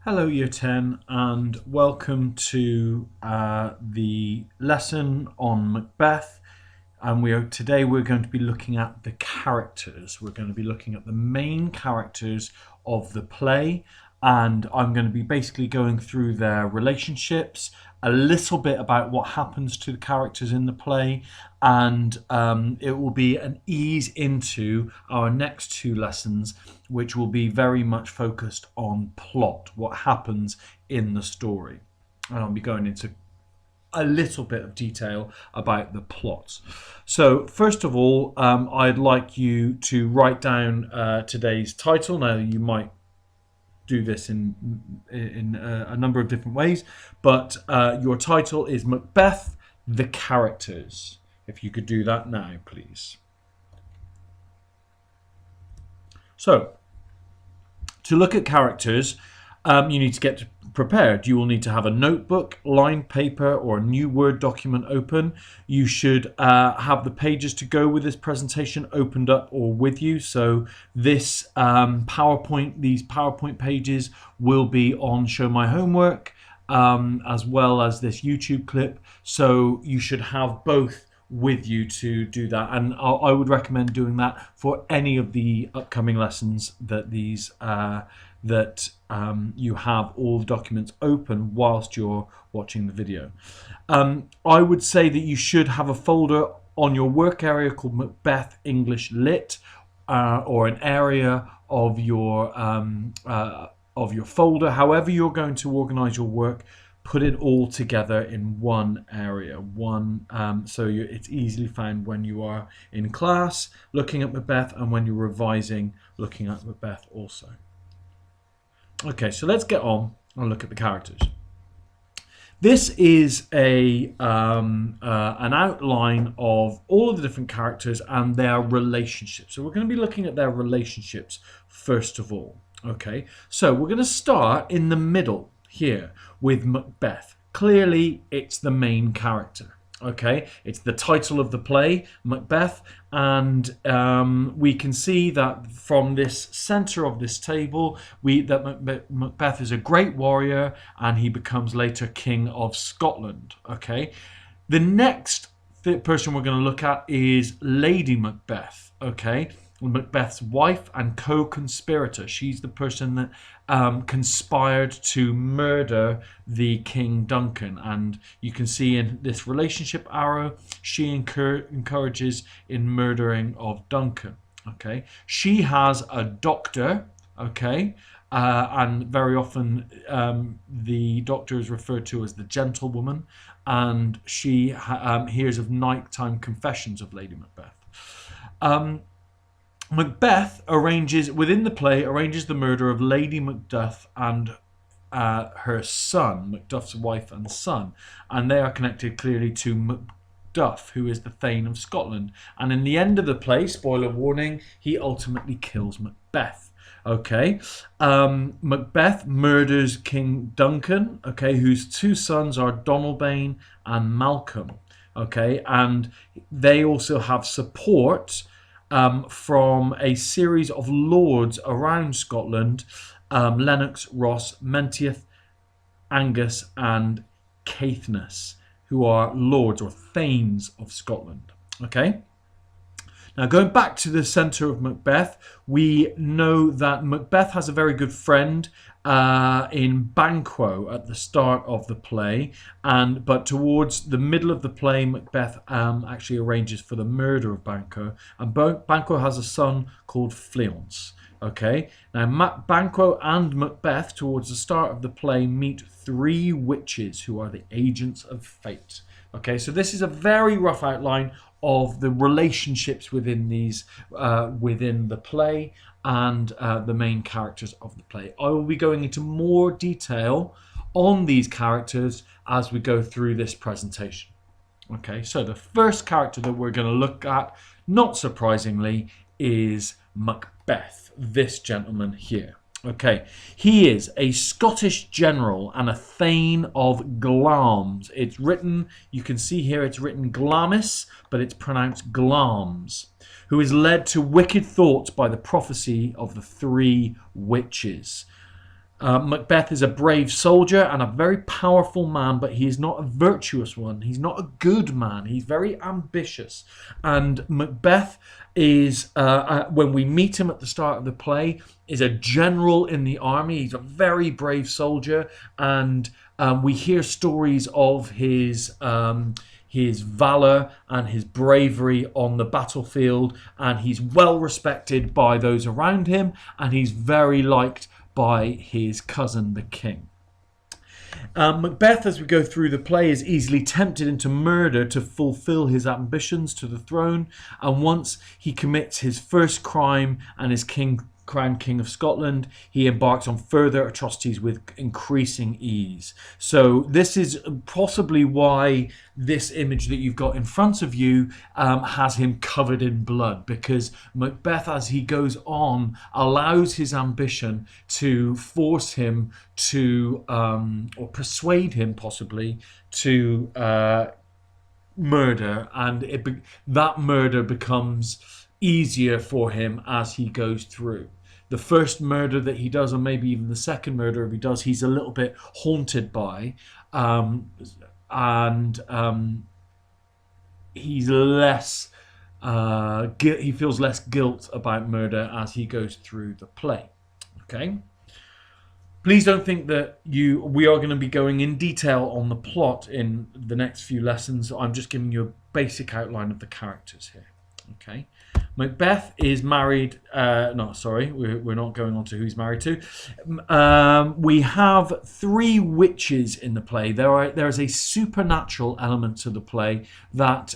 Hello Year 10 and welcome to the lesson on Macbeth, and today we're going to be looking at the characters. We're going to be looking at the main characters of the play, and I'm going to be basically going through their relationships, a little bit about what happens to the characters in the play, and it will be an ease into our next two lessons, which will be very much focused on plot, what happens in the story. And I'll be going into a little bit of detail about the plots. So first of all, I'd like you to write down today's title. Now you might do this in a number of different ways, but your title is Macbeth, the Characters. If you could do that now, please. So, to look at characters, you need to get prepared. You will need to have a notebook, lined paper, or a new Word document open. You should have the pages to go with this presentation opened up or with you. So this these PowerPoint pages will be on Show My Homework, as well as this YouTube clip. So you should have both with you to do that, and I would recommend doing that for any of the upcoming lessons that you have all the documents open whilst you're watching the video. I would say that you should have a folder on your work area called Macbeth English Lit, or an area of your folder. However you're going to organize your work, put it all together in one area, so it's easily found when you are in class looking at Macbeth, and when you're revising looking at Macbeth also. Okay, so let's get on and look at the characters. This is an outline of all of the different characters and their relationships. So we're going to be looking at their relationships first of all. Okay, so we're going to start in the middle here with Macbeth. Clearly, it's the main character. Okay, it's the title of the play, Macbeth, and we can see that from this center of this table, that Macbeth is a great warrior, and he becomes later King of Scotland. Okay, the next person we're going to look at is Lady Macbeth. Okay, Macbeth's wife and co-conspirator. She's the person that conspired to murder the King Duncan, and you can see in this relationship arrow she encourages in murdering of Duncan. Okay, she has a doctor. Okay, and very often the doctor is referred to as the gentlewoman, and she hears of nighttime confessions of Lady Macbeth. Macbeth arranges the murder of Lady Macduff and her son, Macduff's wife and son, and they are connected clearly to Macduff, who is the Thane of Scotland. And in the end of the play, spoiler warning, he ultimately kills Macbeth. Okay, Macbeth murders King Duncan, okay, whose two sons are Donalbain and Malcolm. Okay, and they also have support from a series of lords around Scotland, Lennox, Ross, Menteith, Angus and Caithness, who are lords or thanes of Scotland. Okay, now going back to the centre of Macbeth, we know that Macbeth has a very good friend in Banquo at the start of the play, but towards the middle of the play, Macbeth actually arranges for the murder of Banquo, and Banquo has a son called Fleance. Okay, now Banquo and Macbeth towards the start of the play meet three witches who are the agents of fate. Okay, so this is a very rough outline of the relationships within the play and the main characters of the play. I will be going into more detail on these characters as we go through this presentation. Okay, so the first character that we're going to look at, not surprisingly, is Macbeth, this gentleman here. Okay, he is a Scottish general and a Thane of Glamis. It's written, you can see here it's written Glamis, but it's pronounced Glamis, who is led to wicked thoughts by the prophecy of the three witches. Macbeth is a brave soldier and a very powerful man, but he is not a virtuous one. He's not a good man. He's very ambitious. And Macbeth is, when we meet him at the start of the play, is a general in the army. He's a very brave soldier, and we hear stories of his valor and his bravery on the battlefield, and he's well respected by those around him, and he's very liked by his cousin, the king. Macbeth, as we go through the play, is easily tempted into murder to fulfill his ambitions to the throne, and once he commits his first crime and is crowned King of Scotland, he embarks on further atrocities with increasing ease. So this is possibly why this image that you've got in front of you has him covered in blood, because Macbeth, as he goes on, allows his ambition to force him to, or persuade him possibly, to murder, and that murder becomes easier for him as he goes through. The first murder that he does, or maybe even the second murder he does, he's a little bit haunted by, and he's less. He feels less guilt about murder as he goes through the play. Okay. Please don't think that we are going to be going in detail on the plot in the next few lessons. I'm just giving you a basic outline of the characters here. Okay. Macbeth is married. No, sorry, we're not going on to who he's married to. We have three witches in the play. There is a supernatural element to the play that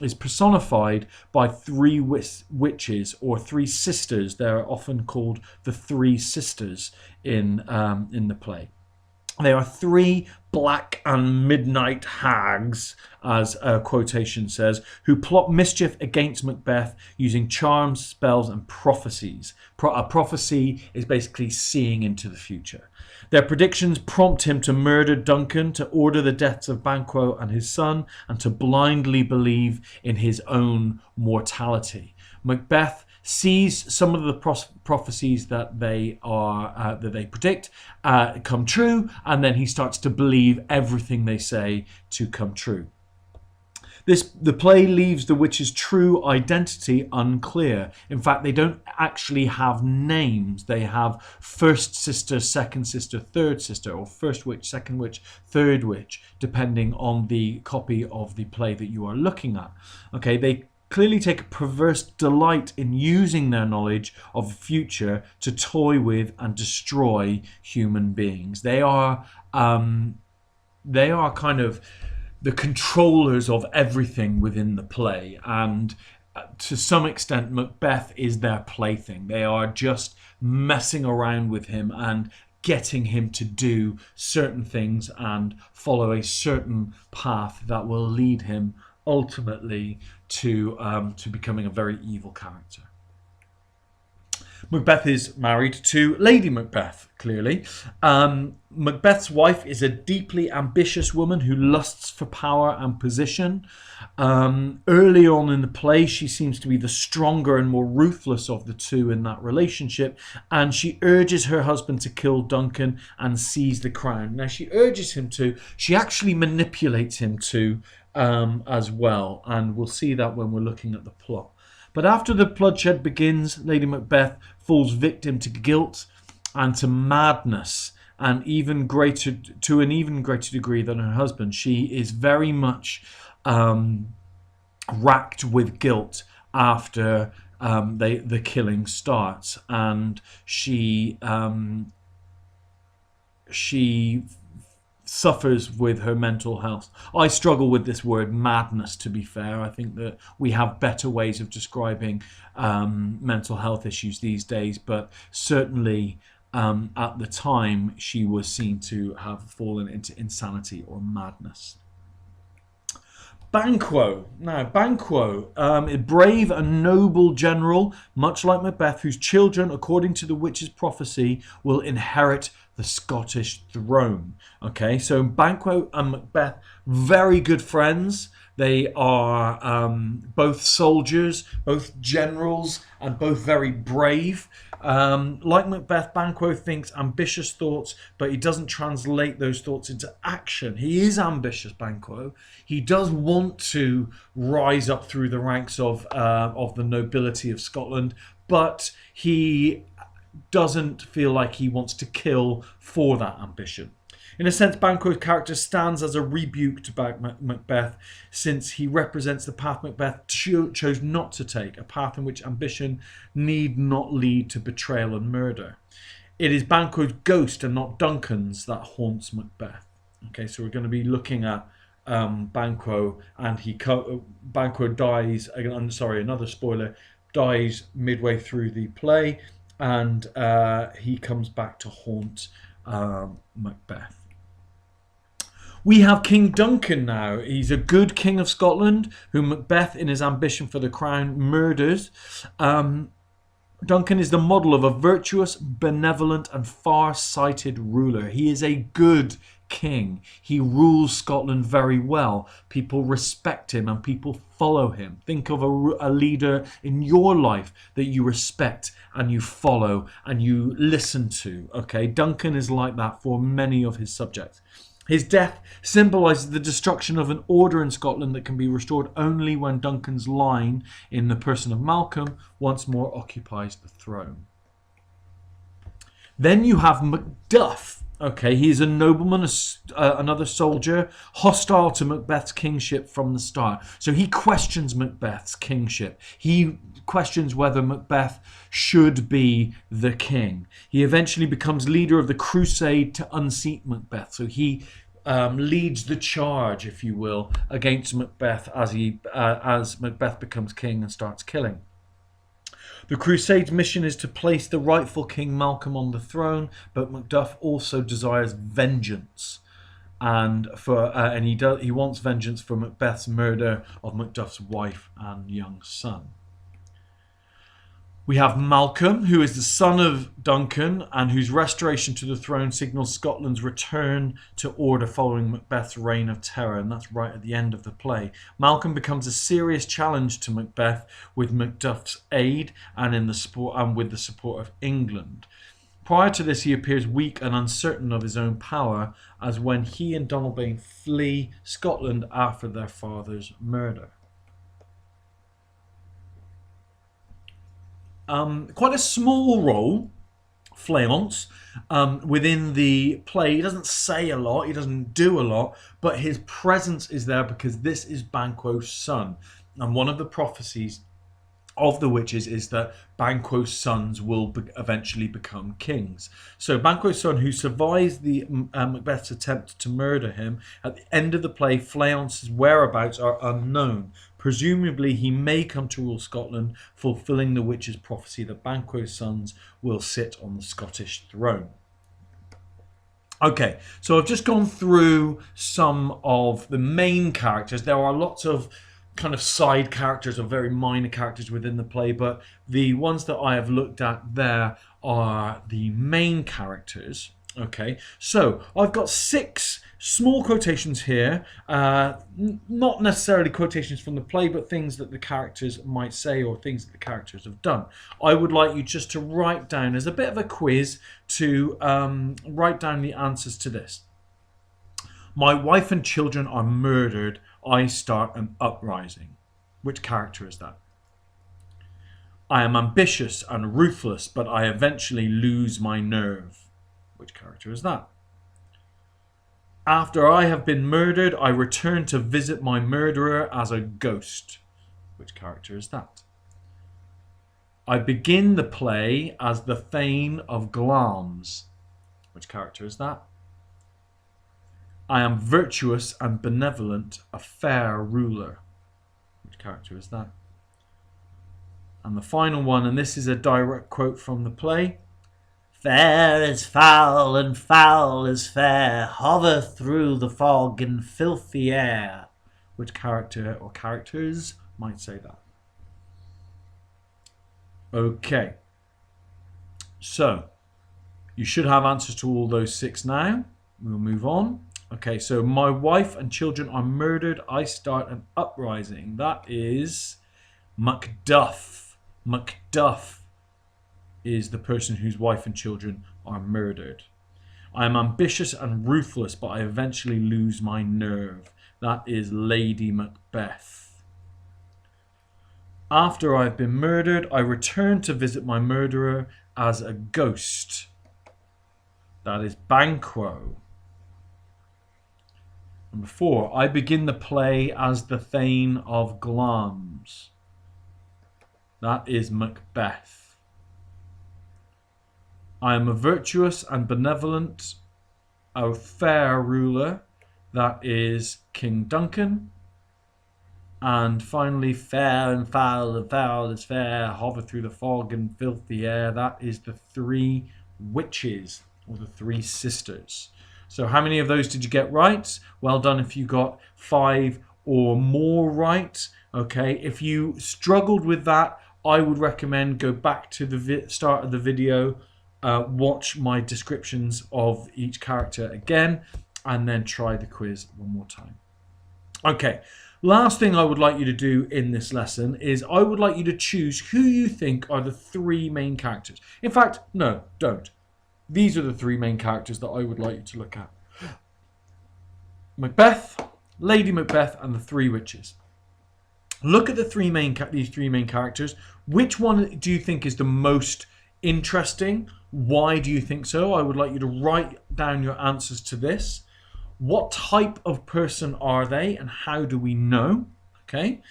is personified by three witches, or three sisters. They're often called the Three Sisters in the play. There are three black and midnight hags, as a quotation says, who plot mischief against Macbeth using charms, spells, and prophecies. A prophecy is basically seeing into the future. Their predictions prompt him to murder Duncan, to order the deaths of Banquo and his son, and to blindly believe in his own mortality. Macbeth sees some of the prophecies that they predict come true, and then he starts to believe everything they say to come true. The play leaves the witch's true identity unclear. In fact, they don't actually have names. They have first sister, second sister, third sister, or first witch, second witch, third witch, depending on the copy of the play that you are looking at. Okay, they clearly take a perverse delight in using their knowledge of the future to toy with and destroy human beings. They are kind of the controllers of everything within the play, and to some extent Macbeth is their plaything. They are just messing around with him and getting him to do certain things and follow a certain path that will lead him ultimately to becoming a very evil character. Macbeth is married to Lady Macbeth, clearly. Macbeth's wife is a deeply ambitious woman who lusts for power and position. Early on in the play, she seems to be the stronger and more ruthless of the two in that relationship, and she urges her husband to kill Duncan and seize the crown. Now, she urges him to, she actually manipulates him to as well, and we'll see that when we're looking at the plot. But after the bloodshed begins, Lady Macbeth falls victim to guilt and to madness, and even greater to an even greater degree than her husband. She is very much racked with guilt after the killing starts, and she suffers with her mental health. I struggle with this word madness, to be fair. I think that we have better ways of describing mental health issues these days, but certainly at the time she was seen to have fallen into insanity or madness. Banquo. Now, Banquo, a brave and noble general, much like Macbeth, whose children, according to the witch's prophecy, will inherit the Scottish throne. Okay, so Banquo and Macbeth, very good friends. They are both soldiers, both generals, and both very brave. Like Macbeth, Banquo thinks ambitious thoughts, but he doesn't translate those thoughts into action. He is ambitious, Banquo. He does want to rise up through the ranks of the nobility of Scotland, but he doesn't feel like he wants to kill for that ambition. In a sense, Banquo's character stands as a rebuke to Macbeth, since he represents the path Macbeth chose not to take, a path in which ambition need not lead to betrayal and murder. It is Banquo's ghost and not Duncan's that haunts Macbeth. Okay, so we're going to be looking at Banquo, and Banquo dies. I'm sorry, another spoiler. Dies midway through the play, and he comes back to haunt Macbeth. We have King Duncan now. He's a good king of Scotland who Macbeth, in his ambition for the crown, murders. Duncan is the model of a virtuous, benevolent, and far-sighted ruler. He is a good king. He rules Scotland very well. People respect him and people follow him. Think of a leader in your life that you respect and you follow and you listen to. Okay, Duncan is like that for many of his subjects. His death symbolises the destruction of an order in Scotland that can be restored only when Duncan's line, in the person of Malcolm, once more occupies the throne. Then you have Macduff. Okay, he's a nobleman, another soldier, hostile to Macbeth's kingship from the start. So he questions Macbeth's kingship. He questions whether Macbeth should be the king. He eventually becomes leader of the crusade to unseat Macbeth. So he leads the charge, if you will, against Macbeth as Macbeth becomes king and starts killing. The Crusade's mission is to place the rightful King Malcolm on the throne, but Macduff also desires vengeance, and he wants vengeance for Macbeth's murder of Macduff's wife and young son. We have Malcolm, who is the son of Duncan and whose restoration to the throne signals Scotland's return to order following Macbeth's reign of terror, and that's right at the end of the play. Malcolm becomes a serious challenge to Macbeth with Macduff's aid and with the support of England. Prior to this, he appears weak and uncertain of his own power, as when he and Donalbain flee Scotland after their father's murder. Quite a small role, Fleance, within the play. He doesn't say a lot, he doesn't do a lot, but his presence is there because this is Banquo's son. And one of the prophecies of the witches is that Banquo's sons will eventually become kings. So Banquo's son, who survives the Macbeth's attempt to murder him, at the end of the play, Fleance's whereabouts are unknown. Presumably, he may come to rule Scotland, fulfilling the witch's prophecy that Banquo's sons will sit on the Scottish throne. Okay, so I've just gone through some of the main characters. There are lots of kind of side characters or very minor characters within the play, but the ones that I have looked at there are the main characters. Okay, so I've got 6 small quotations here, not necessarily quotations from the play, but things that the characters might say or things that the characters have done. I would like you just to write down, as a bit of a quiz, to write down the answers to this. My wife and children are murdered. I start an uprising. Which character is that? I am ambitious and ruthless, but I eventually lose my nerve. Which character is that? After I have been murdered, I return to visit my murderer as a ghost. Which character is that? I begin the play as the Thane of Glamis. Which character is that? I am virtuous and benevolent, a fair ruler. Which character is that? And the final one, and this is a direct quote from the play. Fair is foul and foul is fair, hover through the fog in filthy air. Which character or characters might say that? Okay. So, you should have answers to all those 6 now. We'll move on. Okay, so my wife and children are murdered. I start an uprising. That is Macduff. Macduff is the person whose wife and children are murdered. I am ambitious and ruthless, but I eventually lose my nerve. That is Lady Macbeth. After I've been murdered, I return to visit my murderer as a ghost. That is Banquo. Number 4, I begin the play as the Thane of Glamis. That is Macbeth. I am a virtuous and benevolent, a fair ruler. That is King Duncan. And finally, fair and foul is fair, hover through the fog and filthy air. That is the 3 witches, or the 3 sisters. So how many of those did you get right? Well done if you got 5 or more right. Okay, if you struggled with that, I would recommend go back to the start of the video, watch my descriptions of each character again, and then try the quiz one more time. Okay, last thing I would like you to do in this lesson is I would like you to choose who you think are the 3 main characters. In fact, no, don't. These are the 3 main characters that I would like you to look at. Macbeth, Lady Macbeth, and the 3 witches. Look at the these 3 main characters. Which one do you think is the most interesting? Why do you think so? I would like you to write down your answers to this. What type of person are they, and how do we know? Okay,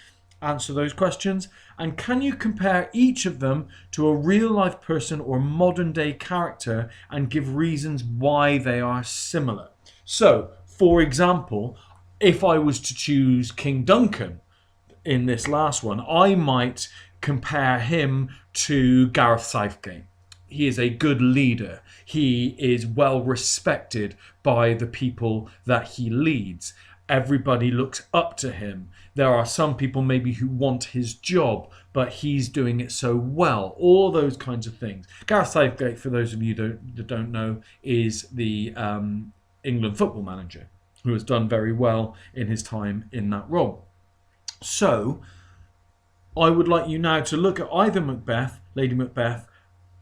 answer those questions. And can you compare each of them to a real-life person or modern-day character and give reasons why they are similar? So, for example, if I was to choose King Duncan in this last one, I might compare him to Gareth Southgate. He is a good leader. He is well respected by the people that he leads. Everybody looks up to him. There are some people maybe who want his job, but he's doing it so well. All those kinds of things. Gareth Southgate, for those of you that don't know, is the England football manager who has done very well in his time in that role. So, I would like you now to look at either Macbeth, Lady Macbeth,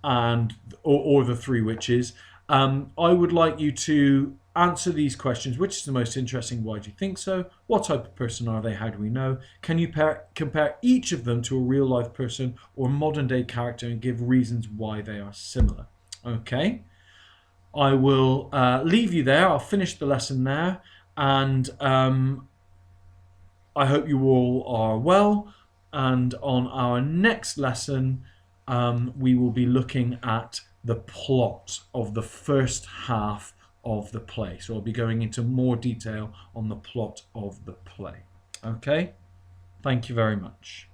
or the 3 witches. I would like you to answer these questions. Which is the most interesting? Why do you think so? What type of person are they? How do we know? Can you compare each of them to a real life person or modern day character and give reasons why they are similar? Okay. I will leave you there. I'll finish the lesson there. And I hope you all are well. And on our next lesson, we will be looking at the plot of the first half of the play. So I'll be going into more detail on the plot of the play. Okay? Thank you very much.